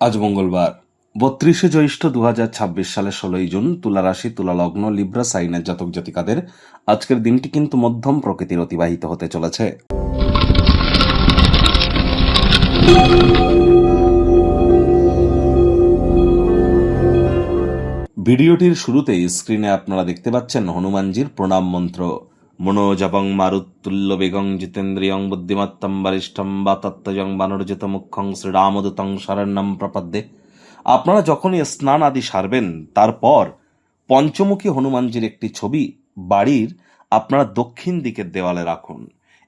আজ মঙ্গলবার ৩২শে জ্যৈষ্ঠ ২০২৬ সালের ১৬ই জুন। তুলা রাশি, তুলা লগ্ন, লিব্রা সাইনের জাতক জাতিকাদের আজকের দিনটি কিন্তু মধ্যম প্রকৃতির অতিবাহিত হতে চলেছে। ভিডিওটির শুরুতেই স্ক্রিনে আপনারা দেখতে পাচ্ছেন হনুমানজির প্রণাম মন্ত্র। মনোজবং মারুত্তুল্য বেগং জিতেন্দ্রিয়ং বুদ্ধিমত্তম বরিষ্ঠম বাতত্ত্বজং বানরজিত মুখ্যং শ্রীরামদূতং শরণ্যম প্রপদ্যে। আপনারা যখনই স্নান আদি সারবেন, তারপর পঞ্চমুখী হনুমানজির একটি ছবি বাড়ির আপনারা দক্ষিণ দিকের দেওয়ালে রাখুন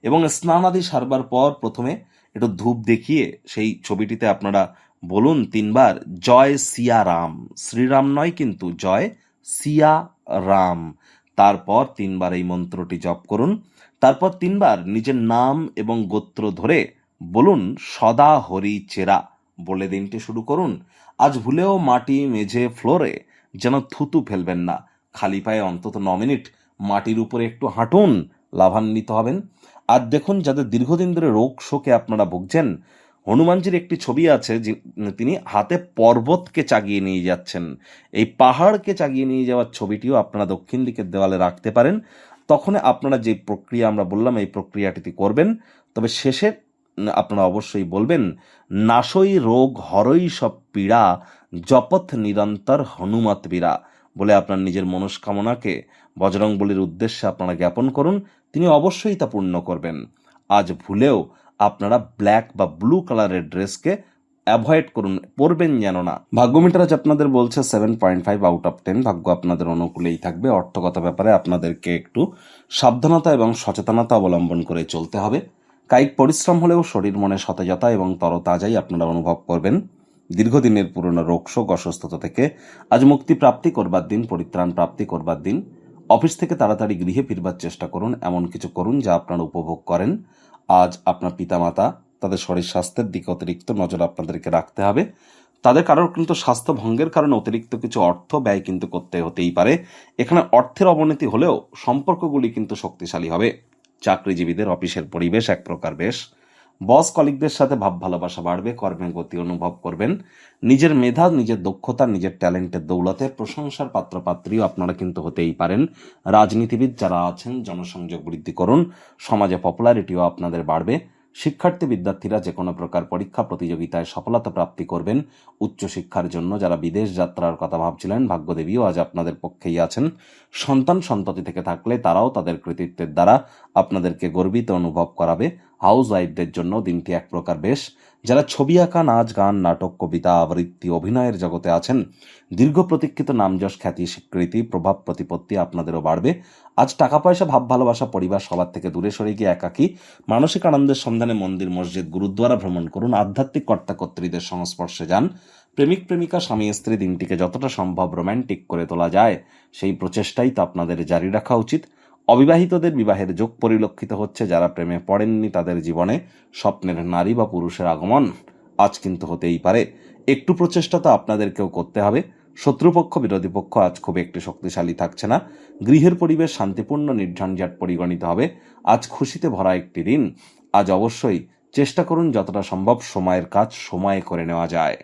এবং স্নান আদি সারবার পর প্রথমে একটু ধূপ দেখিয়ে সেই ছবিটিতে আপনারা বলুন ৩ বার জয় সিয়া রাম। শ্রীরাম নয় কিন্তু, জয় সিয়া রাম। তারপর ৩ বার এই মন্ত্রটি জপ করুন। তারপর ৩ বার নিজের নাম এবং গোত্র ধরে বলুন সদা হরি চেরা বলে দিনটি শুরু করুন। আজ ভুলেও মাটি, মেঝে, ফ্লোরে যেন থুতু ফেলবেন না। খালি পায়ে অন্তত ৯ মিনিট মাটির উপরে একটু হাঁটুন, লাভান্বিত হবেন। আর দেখুন, যাদের দীর্ঘদিন ধরে রোগ শোকে আপনারা ভুগছেন, হনুমানজির একটি ছবি আছে, তিনি হাতে পর্বতকে চাগিয়ে নিয়ে যাচ্ছেন। এই পাহাড়কে চাগিয়ে নিয়ে যাওয়ার ছবিটিও আপনারা দক্ষিণ দিকের দেওয়ালে রাখতে পারেন। তখন আপনারা যে প্রক্রিয়া আমরা বললাম, এই প্রক্রিয়াটি করবেন। তবে শেষে আপনারা অবশ্যই বলবেন নাশই রোগ হরই সব পীড়া জপথ নিরন্তর হনুমত বীরা বলে আপনার নিজের মনস্কামনাকে বজরংবলীর উদ্দেশ্যে আপনারা জ্ঞাপন করুন। তিনি অবশ্যই তা পূর্ণ করবেন। আজ ভুলেও আপনারা ব্ল্যাক বা ব্লু কালারের ড্রেসকে অ্যাভয়েড করুন, পরবেন যেন না। ভাগ্যমিটার আজ আপনাদের বলছে 7.5 আউট অফ 10। ভাগ্য আপনাদের অনুকূলেই থাকবে। অর্থগত ব্যাপারে আপনাদেরকে একটু সাবধানতা এবং সচেতনতা অবলম্বন করে চলতে হবে। কায়িক পরিশ্রম হলেও শরীর মনে সতেজতা এবং তরতাজাই আপনারা অনুভব করবেন। দীর্ঘদিনের পুরনো রোগশোক, অসুস্থতা থেকে আজ মুক্তি প্রাপ্তি করবার দিন, পরিত্রাণ প্রাপ্তি করবার দিন। অফিস থেকে তাড়াতাড়ি গৃহে ফিরবার চেষ্টা করুন। এমন কিছু করুন যা আপনারা উপভোগ করেন। আজ আপনার পিতামাতা, তাদের শরীর স্বাস্থ্যের দিকে অতিরিক্ত নজর আপনাদেরকে রাখতে হবে। তাদের কারোর কিন্তু স্বাস্থ্য ভঙ্গের কারণে অতিরিক্ত কিছু অর্থ ব্যয় কিন্তু করতে হতেই পারে। এখানে অর্থের অবনতি হলেও সম্পর্কগুলি কিন্তু শক্তিশালী হবে। চাকরিজীবীদের অফিসের পরিবেশ এক প্রকার বেশ। বস কলিগদের সাথে ভাব ভালোবাসা বাড়বে, কর্মের গতি অনুভব করবেন। নিজের মেধা, নিজের দক্ষতা, নিজের ট্যালেন্টের দৌলতে প্রশংসার পাত্রপাত্রীও আপনারা কিন্তু হতেই পারেন। রাজনীতিবিদ যারা আছেন, জনসংযোগ বৃদ্ধি করুন। সমাজে পপুলারিটিও আপনাদের বাড়বে। শিক্ষার্থী বিদ্যার্থীরা যে কোনো প্রকার পরীক্ষা প্রতিযোগিতায় সফলতা প্রাপ্তি করবেন। উচ্চশিক্ষার জন্য যারা বিদেশ যাত্রার কথা ভাবছিলেন, ভাগ্যদেবীও আজ আপনাদের পক্ষেই আছেন। সন্তান সন্ততি থেকে থাকলে তারাও তাদের কৃতিত্বের দ্বারা আপনাদেরকে গর্বিত অনুভব করাবে। হাউস ওয়াইফদের জন্য দিনটি এক প্রকার বেশ। যারা ছবি আঁকা, নাচ, গান, নাটক, কবিতা, আবৃত্তি, অভিনয়ের জগতে আছেন, দীর্ঘ প্রতীক্ষিত নামযশ, খ্যাতি, স্বীকৃতি, প্রভাব, প্রতিপত্তি আপনাদেরও বাড়বে। আজ টাকা পয়সা, ভাব ভালোবাসা, পরিবার সবার থেকে দূরে সরে গিয়ে একাকী মানসিক আনন্দের সন্ধানে মন্দির, মসজিদ, গুরুদ্বারা ভ্রমণ করুন। আধ্যাত্মিক কর্তাকর্ত্রীদের সংস্পর্শে যান। প্রেমিক প্রেমিকা, স্বামী স্ত্রী দিনটিকে যতটা সম্ভব রোম্যান্টিক করে তোলা যায়, সেই প্রচেষ্টাই তো আপনাদের জারি রাখা উচিত। অবিবাহিতদের বিবাহের যোগ পরিলক্ষিত হচ্ছে। যারা প্রেমে পড়েননি, তাদের জীবনে স্বপ্নের নারী বা পুরুষের আগমন আজ কিন্তু হতেই পারে। একটু প্রচেষ্টা তো আপনাদেরকেও করতে হবে। শত্রুপক্ষ, বিরোধী পক্ষ আজ খুব একটি শক্তিশালী থাকছে না। গৃহের পরিবেশ শান্তিপূর্ণ, নির্ঝঞ্ঝাট পরিগণিত হবে। আজ খুশিতে ভরা একটি দিন। আজ অবশ্যই চেষ্টা করুন যতটা সম্ভব সময়ের কাজ সময়ে করে নেওয়া যায়।